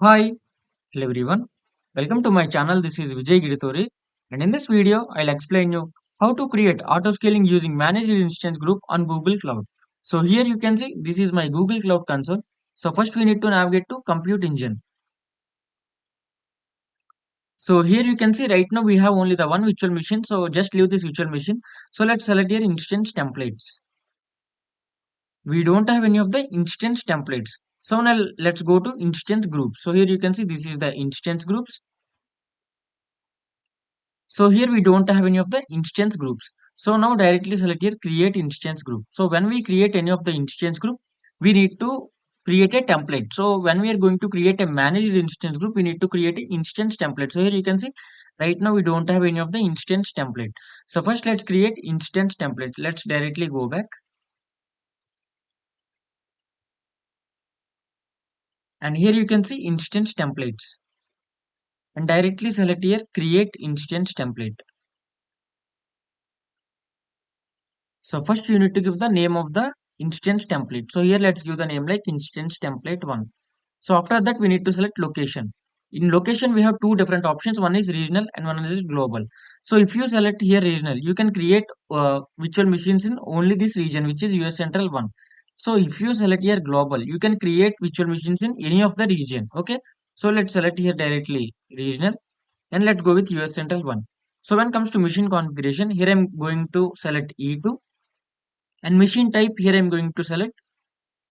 Hi, hello everyone. Welcome to my channel. This is 𝐰𝐲𝐬𝐿 and in this video I'll explain you how to create autoscaling using managed instance group on Google Cloud. So here you can see this is my Google Cloud console. So first we need to navigate to compute engine. So here you can see right now we have only the one virtual machine. So just leave this virtual machine. So let's select here instance templates. We don't have any of the instance templates. So now let's go to instance groups. So here you can see this is the instance groups. So here we don't have any of the instance groups. So now directly select here create instance group. So when we create any of the instance group, we need to create a template. So when we are going to create a managed instance group, we need to create an instance template. So here you can see right now we don't have any of the instance template. So first let's create instance template. Let's directly go back. And here you can see instance templates. And directly select here create instance template. So first you need to give the name of the instance template. So here let's give the name like instance template 1. So after that we need to select location. In location we have two different options. One is regional and one is global. So if you select here regional, you can create virtual machines in only this region, which is US Central 1. So if you select here global, you can create virtual machines in any of the region. Okay. So let's select here directly regional and let's go with US Central 1. So when it comes to machine configuration, here I'm going to select E2 and machine type here I'm going to select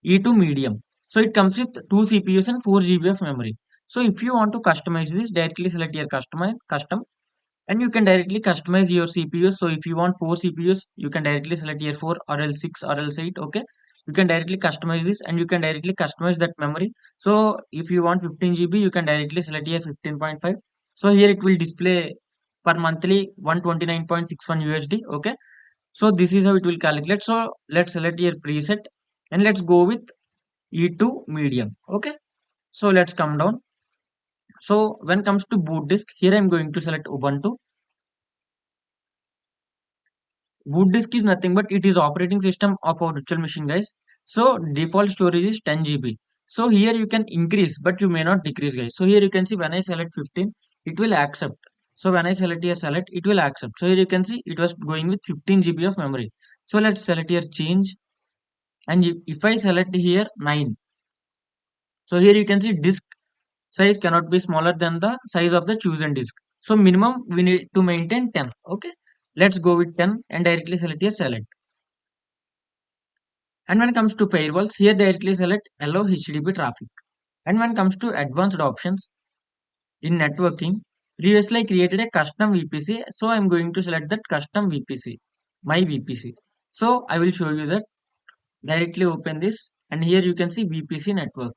E2 medium. So it comes with 2 CPUs and 4 GB of memory. So if you want to customize this, directly select your custom and you can directly customize your CPUs. So if you want 4 CPUs, you can directly select here 4 or else 6 or else 8. Okay, you can directly customize this and you can directly customize that memory. So if you want 15 GB, you can directly select here 15.5. So here it will display per monthly 129.61 USD. Okay, so this is how it will calculate. So let's select here preset and let's go with E2 medium. Okay. So let's come down. So when comes to boot disk, here I'm going to select Ubuntu. Boot disk is nothing but it is operating system of our virtual machine, guys. So default storage is 10 GB. So here you can increase, but you may not decrease, guys. So here you can see when I select 15, it will accept. So when I select here select, it will accept. So here you can see it was going with 15 GB of memory. So let's select here change. And if I select here 9, so here you can see disk size cannot be smaller than the size of the chosen disk. So minimum we need to maintain 10. Okay. Let's go with 10 and directly select here select. And when it comes to firewalls, here directly select allow HTTP traffic. And when it comes to advanced options in networking, previously I created a custom VPC. So I'm going to select that custom VPC, my VPC. So I will show you that. Directly open this and here you can see VPC network.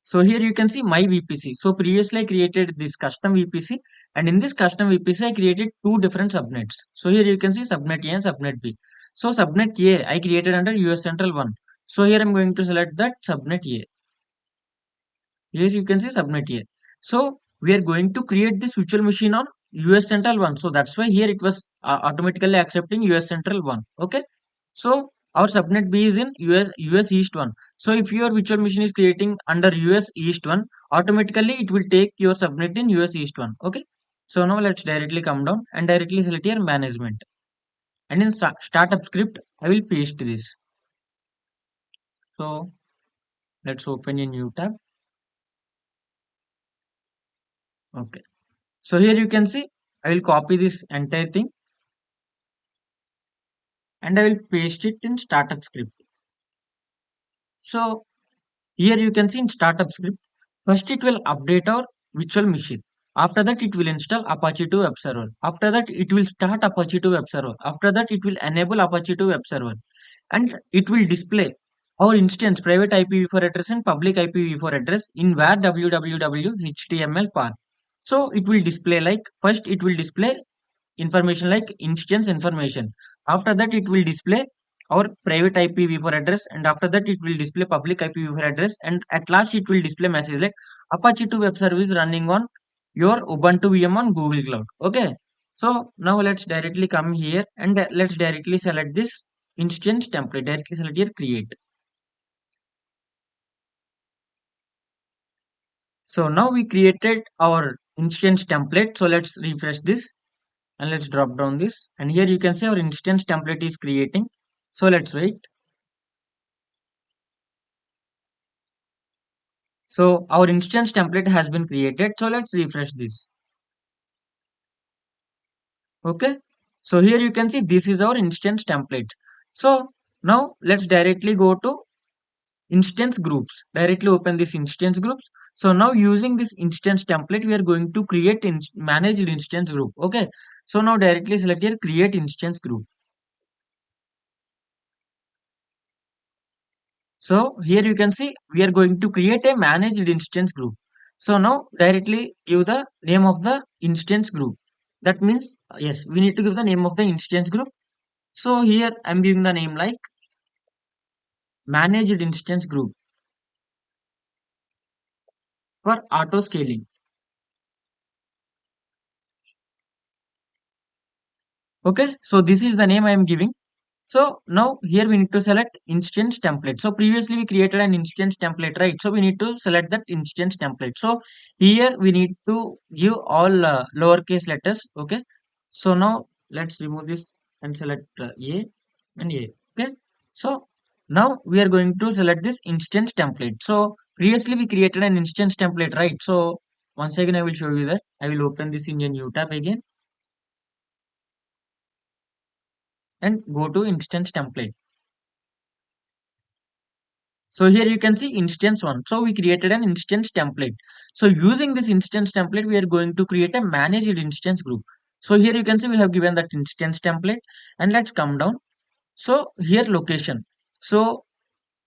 So here you can see my VPC. So previously I created this custom VPC and in this custom VPC I created two different subnets. So here you can see subnet A and subnet B. So subnet A I created under US Central 1. So here I'm going to select that subnet A. Here you can see subnet A. So we are going to create this virtual machine on US Central 1. So that's why here it was automatically accepting US Central 1. Okay. So our subnet B is in US East 1. So if your virtual machine is creating under US East 1, automatically it will take your subnet in US East 1. Okay. So now let's directly come down and directly select here management. And in startup script, I will paste this. So let's open a new tab. Okay. So here you can see I will copy this entire thing and I will paste it in startup script. So here you can see in startup script, first it will update our virtual machine. After that it will install Apache 2 web server. After that it will start Apache 2 web server. After that it will enable Apache 2 web server. And it will display our instance private IPv4 address and public IPv4 address in var www HTML path. So it will display like first it will display information like instance information. After that it will display our private IPv4 address and after that it will display public IPv4 address and at last it will display message like Apache 2 web service running on your Ubuntu VM on Google Cloud. Okay. So now let's directly come here and let's directly select this instance template. Directly select here create. So now we created our instance template. So let's refresh this and let's drop down this. And here you can see our instance template is creating. So let's wait. So our instance template has been created. So let's refresh this. Okay. So here you can see this is our instance template. So now let's directly go to instance groups. Directly open this instance groups. So now using this instance template, we are going to create managed instance group. Okay. So now directly select here create instance group. So here you can see we are going to create a managed instance group. So now directly give the name of the instance group. That means yes, we need to give the name of the instance group. So here I'm giving the name like managed instance group for auto scaling. Okay, so this is the name I am giving. So now here we need to select instance template. So previously we created an instance template, right? So we need to select that instance template. So here we need to give all lowercase letters. Okay. So now let's remove this and select A and A. Okay. So now we are going to select this instance template. So previously we created an instance template, right? So once again I will show you that. I will open this in a new tab again and go to instance template. So here you can see instance one. So we created an instance template. So using this instance template, we are going to create a managed instance group. So here you can see we have given that instance template and let's come down. So here location. So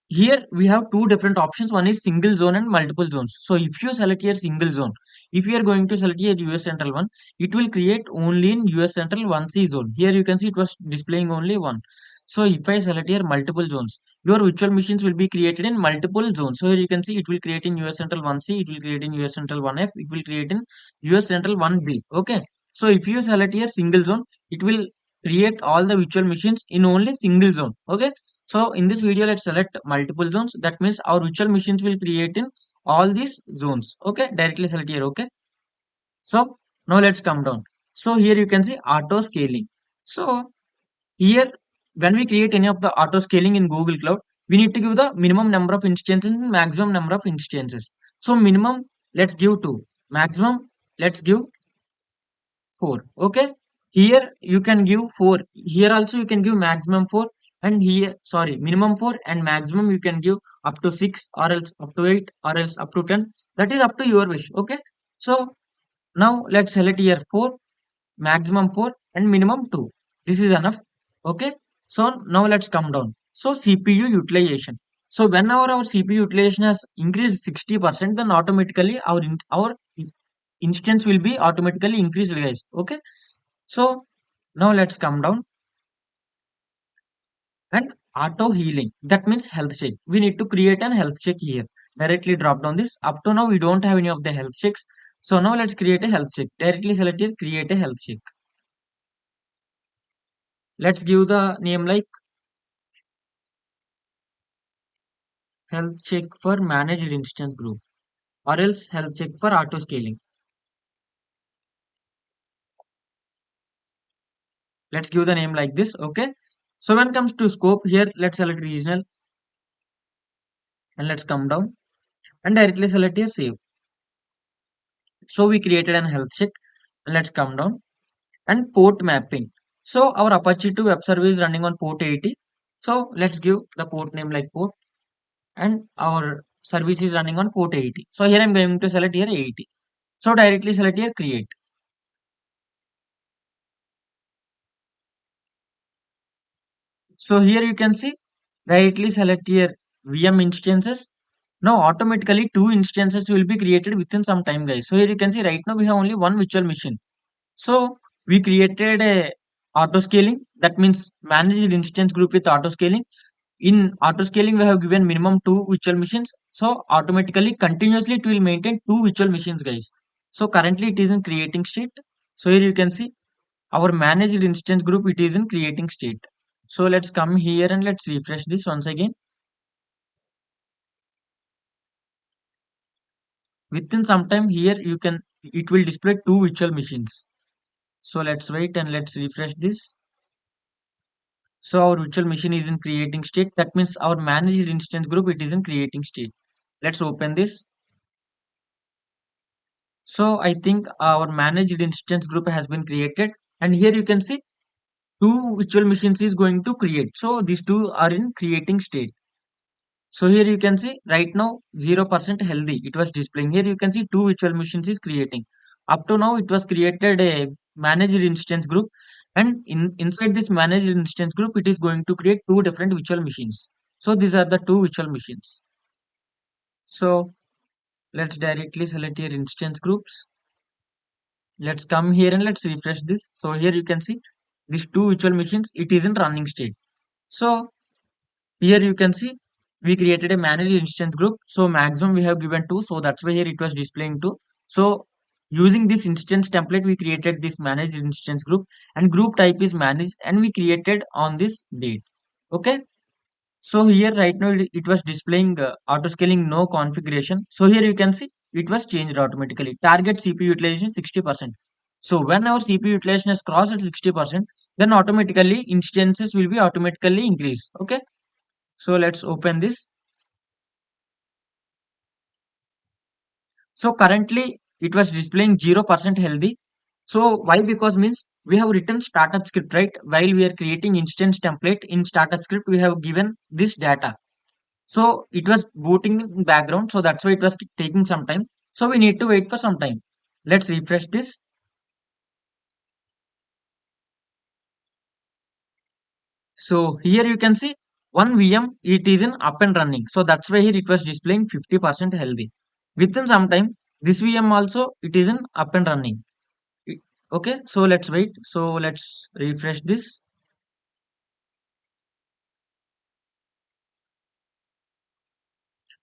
here we have two different options. One is single zone and multiple zones. So if you select here single zone, if you are going to select here US Central 1, it will create only in US Central 1C zone. Here you can see it was displaying only one. So if I select here multiple zones, your virtual machines will be created in multiple zones. So here you can see it will create in US Central 1C, it will create in US Central 1F, it will create in US Central 1B. Okay. So if you select here single zone, it will create all the virtual machines in only single zone. Okay. So in this video, let's select multiple zones. That means our virtual machines will create in all these zones. Okay, directly select here. Okay. So now let's come down. So here you can see auto scaling. So here, when we create any of the auto scaling in Google Cloud, we need to give the minimum number of instances and maximum number of instances. So minimum, let's give 2. Maximum, let's give 4. Okay. Here you can give 4. Here also you can give maximum 4. And here, sorry, minimum 4 and maximum you can give up to 6 or else up to 8 or else up to 10. That is up to your wish. Okay. So now let's select here 4, maximum 4 and minimum 2. This is enough. Okay. So now let's come down. So CPU utilization. So whenever our CPU utilization has increased 60%, then automatically our instance will be automatically increased, guys. Okay. So now let's come down and auto healing. That means health check. We need to create an health check here. Directly drop down this. Up to now we don't have any of the health checks. So now let's create a health check. Directly select here, create a health check. Let's give the name like health check for managed instance group or else health check for auto scaling. Let's give the name like this. Okay. So when it comes to scope here, let's select regional and let's come down and directly select here save. So we created an health check. Let's come down and port mapping. So our Apache 2 web service is running on port 80. So let's give the port name like port and our service is running on port 80. So here I'm going to select here 80. So directly select here create. So here you can see directly select here VM instances. Now automatically two instances will be created within some time, guys. So here you can see right now we have only one virtual machine. So we created a auto scaling, that means managed instance group with auto scaling. In auto scaling we have given minimum 2 virtual machines, so automatically continuously it will maintain 2 virtual machines, guys. So currently it is in creating state. So here you can see our managed instance group, it is in creating state. So let's come here and let's refresh this once again. Within some time here it will display two virtual machines. So let's wait and let's refresh this. So our virtual machine is in creating state. That means our managed instance group, it is in creating state. Let's open this. So I think our managed instance group has been created. And here you can see two virtual machines is going to create. So these two are in creating state. So here you can see right now 0% healthy. It was displaying. Here you can see two virtual machines is creating. Up to now it was created a managed instance group, and inside this managed instance group it is going to create two different virtual machines. So these are the two virtual machines. So let's directly select your instance groups. Let's come here and let's refresh this. So here you can see these two virtual machines, it is in running state. So here you can see we created a managed instance group. So maximum we have given 2. So that's why here it was displaying 2. So using this instance template, we created this managed instance group, and group type is managed, and we created on this date. Okay. So here right now it was displaying auto scaling no configuration. So here you can see it was changed automatically. Target CPU utilization 60%. So when our CPU utilization has crossed at 60%, then automatically instances will be automatically increased. Okay. So let's open this. So currently it was displaying 0% healthy. So why? Because means we have written startup script, right? While we are creating instance template in startup script, we have given this data. So it was booting in background. So that's why it was taking some time. So we need to wait for some time. Let's refresh this. So here you can see one VM, it is in up and running. So that's why here it was displaying 50% healthy. Within some time, this VM also it is in up and running. Okay, so let's wait. So let's refresh this.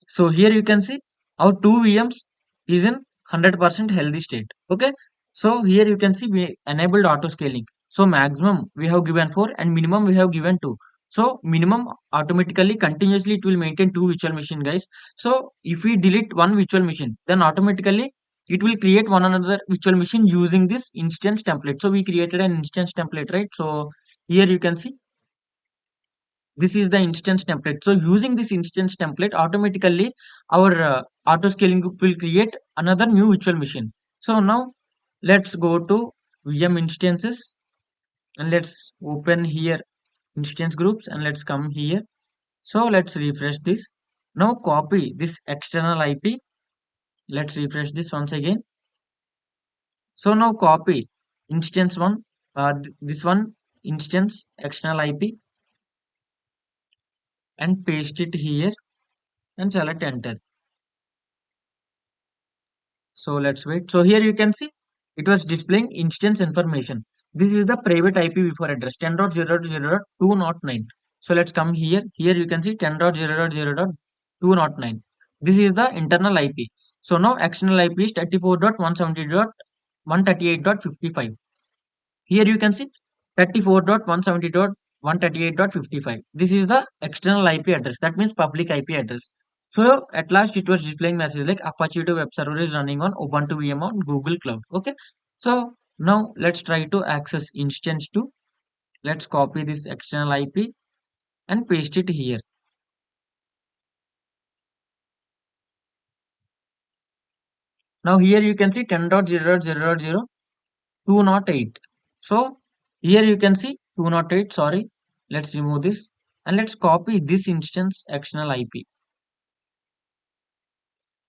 So here you can see our two VMs is in 100% healthy state. Okay, so here you can see we enabled auto scaling. So maximum we have given 4 and minimum we have given 2. So minimum automatically continuously it will maintain two virtual machine, guys. So if we delete one virtual machine, then automatically it will create one another virtual machine using this instance template. So we created an instance template, right? So here you can see this is the instance template. So using this instance template, automatically our auto scaling group will create another new virtual machine. So now let's go to VM instances and let's open here instance groups and let's come here. So let's refresh this. Now copy this external IP. Let's refresh this once again. So now copy instance one, this one instance external IP, and paste it here and select enter. So let's wait. So here you can see it was displaying instance information. This is the private IPv4 address 10.0.0.209. So let's come here. Here you can see 10.0.0.209. This is the internal IP. So now external IP is 34.170.138.55. Here you can see 34.170.138.55. This is the external IP address. That means public IP address. So at last it was displaying message like Apache web server is running on Ubuntu VM on Google Cloud. Okay. So now let's try to access instance 2. Let's copy this external IP and paste it here. Now here you can see 10.0.0.0.208. So here you can see 208. Sorry. Let's remove this and let's copy this instance external IP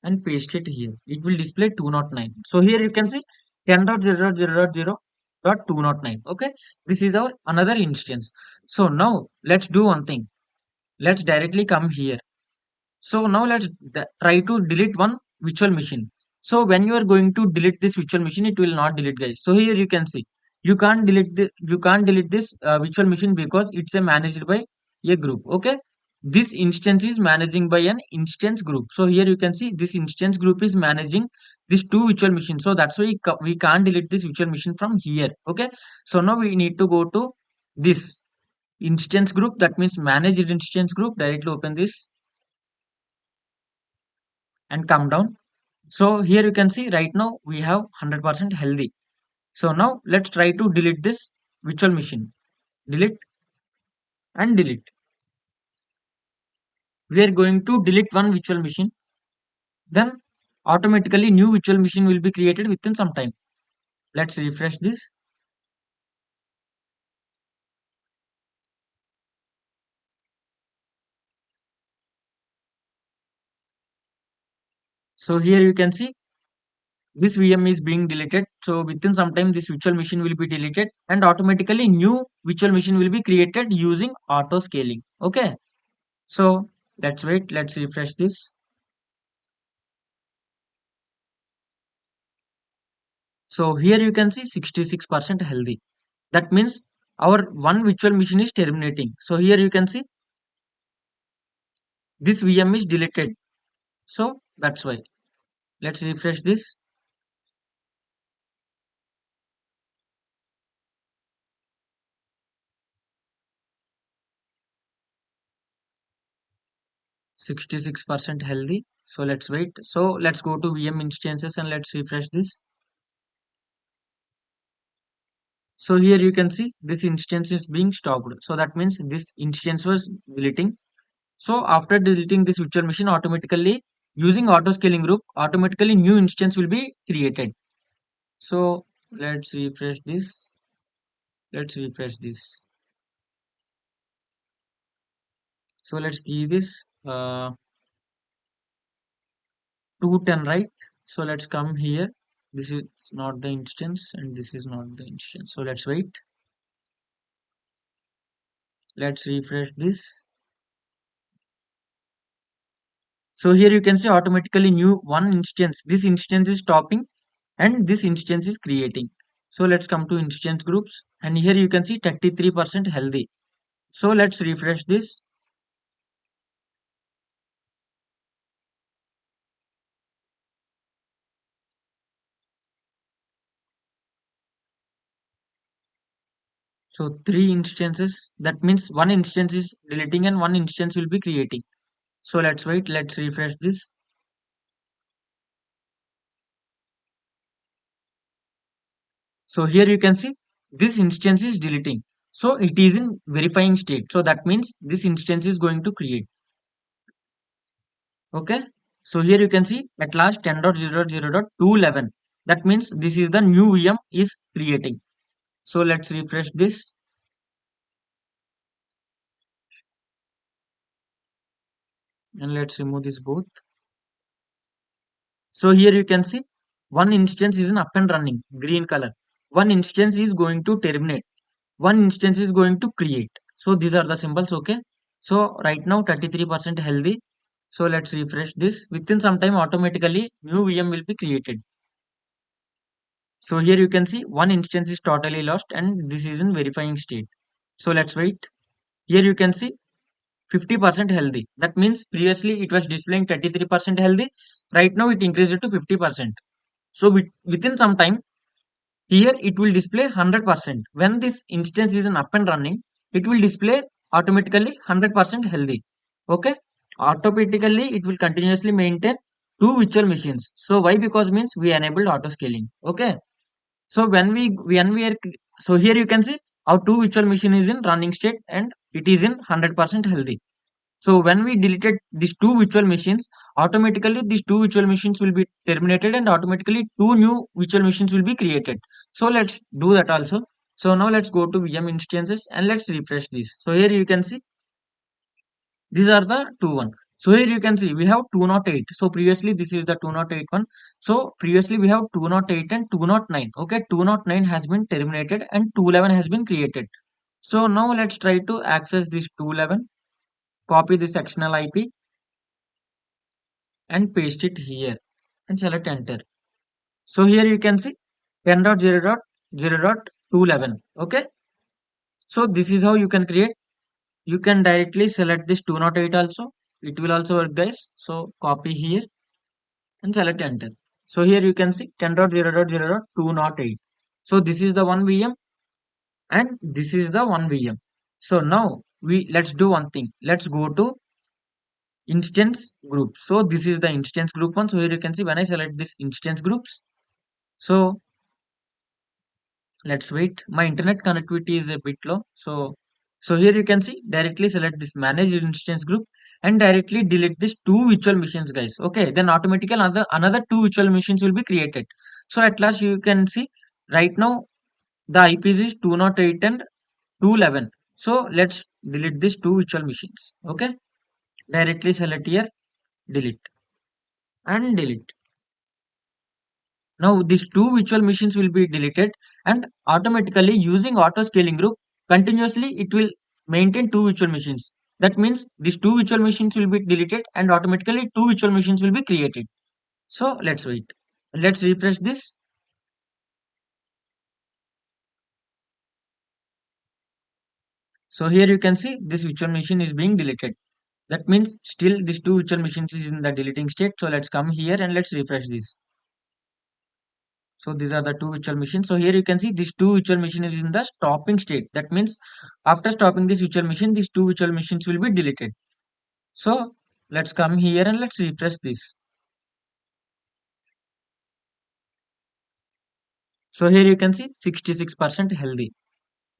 and paste it here. It will display 209. So here you can see 10.0.0.0.209. Okay, this is our another instance. So now let's do one thing. Let's directly come here. So now let's try to delete one virtual machine. So when you are going to delete this virtual machine, it will not delete, guys. So here you can see you can't delete this virtual machine because it's a managed by a group. Okay, this instance is managing by an instance group. So here you can see this instance group is managing these two virtual machines. So that's why we can't delete this virtual machine from here. Okay, so now we need to go to this. instance group, that means managed instance group. Directly open this and come down. So here you can see right now we have 100% healthy. So now let's try to delete this virtual machine. Delete and delete. We are going to delete one virtual machine. Then automatically new virtual machine will be created within some time. Let's refresh this. So here you can see this VM is being deleted. So within some time this virtual machine will be deleted and automatically new virtual machine will be created using auto scaling. Okay. So let's wait. Let's refresh this. So here you can see 66% healthy. That means our one virtual machine is terminating. So here you can see this VM is deleted. So that's why. Let's refresh this. %66 healthy. So let's wait. So let's go to VM instances and let's refresh this. So here you can see this instance is being stopped. So that means this instance was deleting. So after deleting this virtual machine, automatically using auto scaling group, automatically new instance will be created. So let's refresh this. Let's refresh this. So let's see this 210, right? So let's come here. This is not the instance and this is not the instance. So let's wait. Let's refresh this. So here you can see automatically new one instance. This instance is stopping and this instance is creating. So let's come to instance groups and here you can see 33% healthy. So let's refresh this. So three instances, that means one instance is deleting and one instance will be creating. So let's wait. Let's refresh this. So here you can see this instance is deleting. So it is in verifying state. So that means this instance is going to create. Okay. So here you can see at last 10.0.0.211. That means this is the new VM is creating. So let's refresh this. And let's remove this both. So here you can see one instance is in up and running, green color. One instance is going to terminate. One instance is going to create. So these are the symbols. Okay. So right now 33% healthy. So let's refresh this. Within some time automatically new VM will be created. So here you can see one instance is totally lost and this is in verifying state. So let's wait. Here you can see 50% healthy. That means previously it was displaying 33% healthy. Right now it increased to 50%. So within some time here it will display 100%. When this instance is in up and running, it will display automatically 100% healthy. Okay. Automatically it will continuously maintain two virtual machines. So why? Because means we enabled auto scaling. Okay. So when we are so here you can see our two virtual machine is in running state and it is in 100% healthy. So when we deleted these two virtual machines, automatically these two virtual machines will be terminated and automatically two new virtual machines will be created. So let's do that also. So now let's go to VM instances and let's refresh this. So here you can see these are the two one. So here you can see we have 208. So previously this is the 208 one. So previously we have 208 and 209. Okay, 209 has been terminated and 211 has been created. So now let's try to access this 211. Copy this external IP and paste it here and select enter. So here you can see 10.0.0.211. Okay. So this is how you can create. You can directly select this 208 also. It will also work guys. So copy here and select enter. So here you can see 10.0.0.208. So this is the one VM and this is the one VM. So now let's do one thing. Let's go to instance group. So this is the instance group one. So here you can see when I select this instance groups. So let's wait. My internet connectivity is a bit low. So here you can see directly select this manage instance group and directly delete this two virtual machines, guys. Okay, then automatically another two virtual machines will be created. So at last you can see right now the IPs is 208 and 211. So let's delete these two virtual machines. Okay, directly select here, delete and delete. Now these two virtual machines will be deleted and automatically using auto scaling group continuously it will maintain two virtual machines. That means these two virtual machines will be deleted and automatically two virtual machines will be created. So let's wait. Let's refresh this. So here you can see this virtual machine is being deleted. That means still these two virtual machines is in the deleting state. So let's come here and let's refresh this. So these are the two virtual machines. So here you can see this two virtual machine is in the stopping state. That means after stopping this virtual machine, these two virtual machines will be deleted. So let's come here and let's refresh this. So here you can see 66% healthy.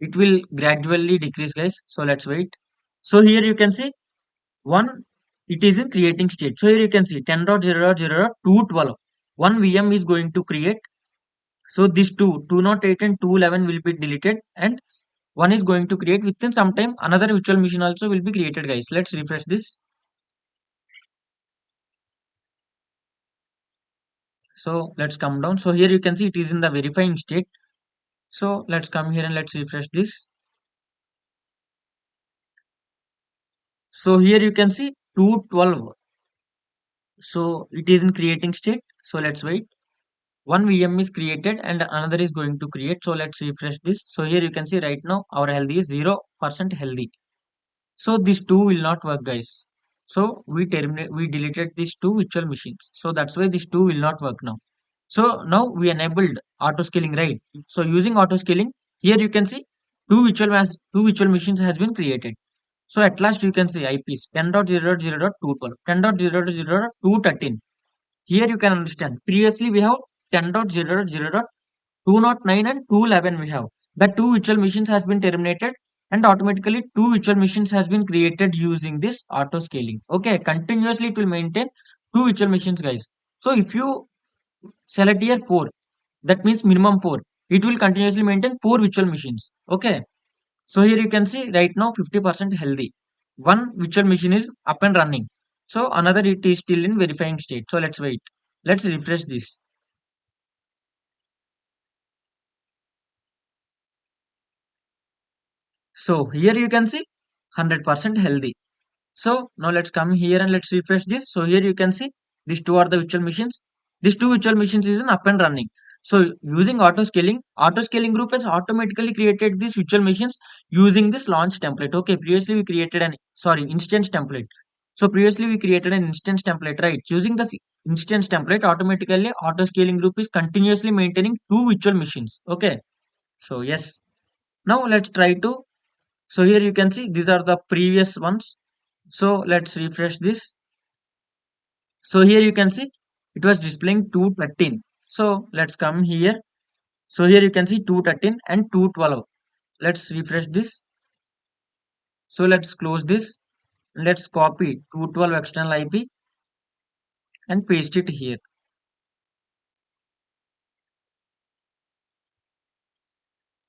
It will gradually decrease, guys. So let's wait. So here you can see one, it is in creating state. So here you can see 10.0.0.212. One VM is going to create. So these two, 208 and 211 will be deleted and one is going to create within some time. Another virtual machine also will be created, guys. Let's refresh this. So let's come down. So here you can see it is in the verifying state. So let's come here and let's refresh this. So here you can see 212. So it is in creating state. So let's wait. One VM is created and another is going to create. So let's refresh this. So here you can see right now our healthy is 0% healthy. So these two will not work, guys. So we deleted these two virtual machines. So that's why these two will not work now. So now we enabled auto scaling, right? So using auto scaling, here you can see two virtual machines has been created. So at last you can see IPs 10.0.0.212, 10.0.0.213. Here you can understand. Previously we have 10.0.0.209 and 211 we have. The two virtual machines has been terminated and automatically two virtual machines has been created using this auto scaling. Okay, continuously it will maintain two virtual machines, guys. So if you select here 4, that means minimum 4. It will continuously maintain 4 virtual machines. Okay. So here you can see right now 50% healthy. One virtual machine is up and running. So another it is still in verifying state. So let's wait. Let's refresh this. So here you can see 100% healthy. So now let's come here and let's refresh this. So here you can see these two are the virtual machines. These two virtual machines is in up and running. So using auto scaling group has automatically created these virtual machines using this launch template. Okay, previously we created an instance template. So previously we created an instance template, right? Using the instance template, automatically auto scaling group is continuously maintaining two virtual machines. Okay, so yes. Now let's try to. So here you can see these are the previous ones. So let's refresh this. So here you can see it was displaying 213. So let's come here. So here you can see 213 and 212. Let's refresh this. So let's close this. Let's copy 212 external IP and paste it here.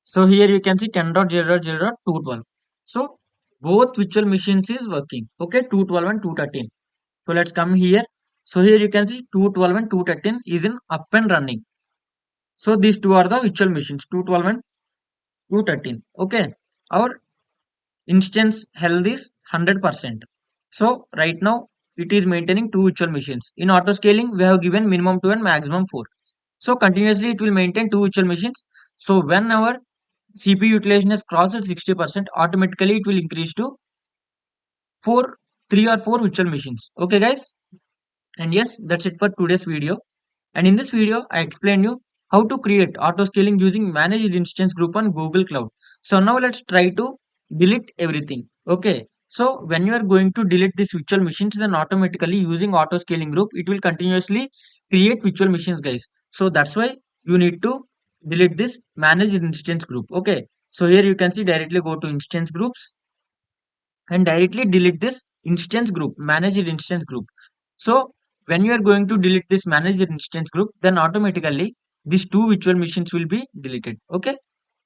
So here you can see 10.0.0.212. So both virtual machines is working. Okay, 212 and 213. So let's come here. So here you can see 212 and 213 is in up and running. So these two are the virtual machines 212 and 213. Okay, our instance health is 100%. So right now it is maintaining two virtual machines. In auto scaling we have given minimum 2 and maximum 4. So continuously it will maintain two virtual machines. So when our CPU utilization has crossed 60%, automatically it will increase to 4, 3 or 4 virtual machines. Okay guys, and yes, that's it for today's video. And in this video I explained you how to create auto scaling using managed instance group on Google Cloud. So now let's try to delete everything. Okay. So when you are going to delete these virtual machines, then automatically using auto scaling group, it will continuously create virtual machines, guys. So that's why you need to delete this managed instance group. Okay. So here you can see directly go to instance groups and directly delete this instance group, managed instance group. So when you are going to delete this managed instance group, then automatically these two virtual machines will be deleted. Okay.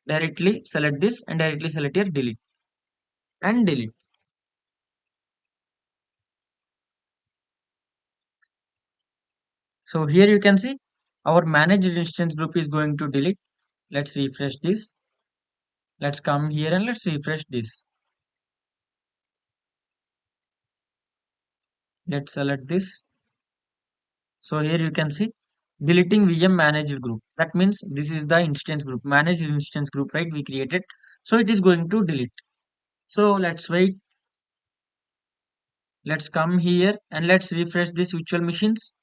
Directly select this and directly select here delete and delete. So here you can see our managed instance group is going to delete. Let's refresh this. Let's come here and let's refresh this. Let's select this. So here you can see deleting VM managed group. That means this is the instance group, managed instance group, right? We created. So it is going to delete. So let's wait. Let's come here and let's refresh this virtual machines.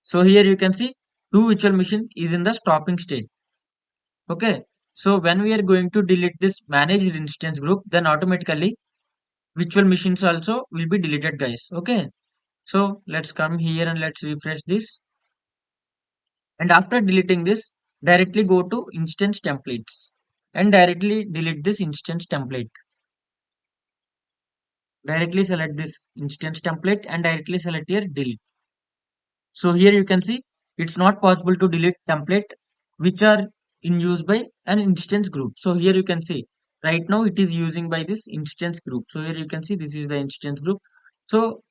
So here you can see two virtual machine is in the stopping state. Okay. So when we are going to delete this managed instance group, then automatically virtual machines also will be deleted, guys. Okay. So let's come here and let's refresh this. And after deleting this, directly go to instance templates and directly delete this instance template. Directly select this instance template and directly select here delete. So here you can see it's not possible to delete template which are in use by an instance group. So here you can see right now it is using by this instance group. So here you can see this is the instance group. So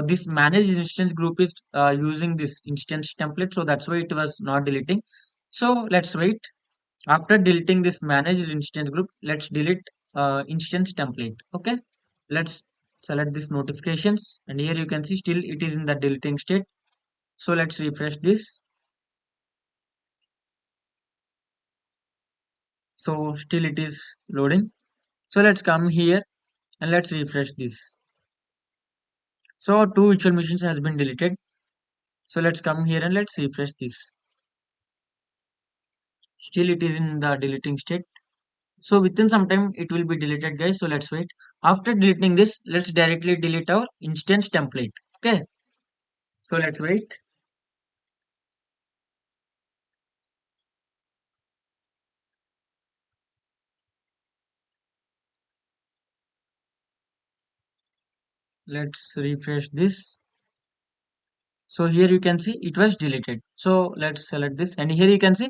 this managed instance group is using this instance template. So that's why it was not deleting. So let's wait. After deleting this managed instance group, let's delete instance template. Okay. Let's select this notifications and here you can see still it is in the deleting state. So let's refresh this. So still it is loading. So let's come here and let's refresh this. So our two virtual machines has been deleted. So let's come here and let's refresh this. Still it is in the deleting state. So within some time it will be deleted, guys. So let's wait. After deleting this, let's directly delete our instance template. Okay. So let's wait. Let's refresh this. So here you can see it was deleted. So let's select this and here you can see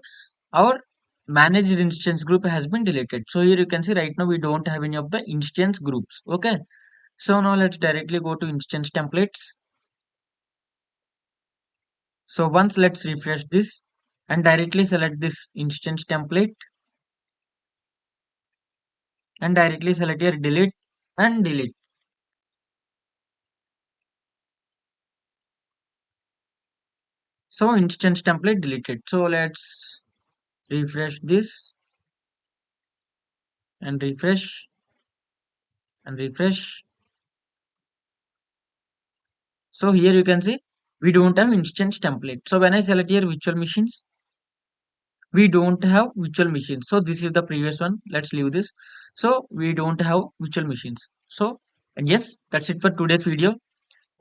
our managed instance group has been deleted. So here you can see right now we don't have any of the instance groups. Okay. So now let's directly go to instance templates. So once let's refresh this and directly select this instance template and directly select here delete and delete. So instance template deleted. So let's refresh this and refresh and refresh. So here you can see we don't have instance template. So when I select here virtual machines, we don't have virtual machines. So this is the previous one. Let's leave this. So we don't have virtual machines. So and yes, that's it for today's video.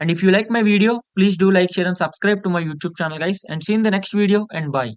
And if you like my video, please do like, share and subscribe to my YouTube channel, guys. And see you in the next video and bye.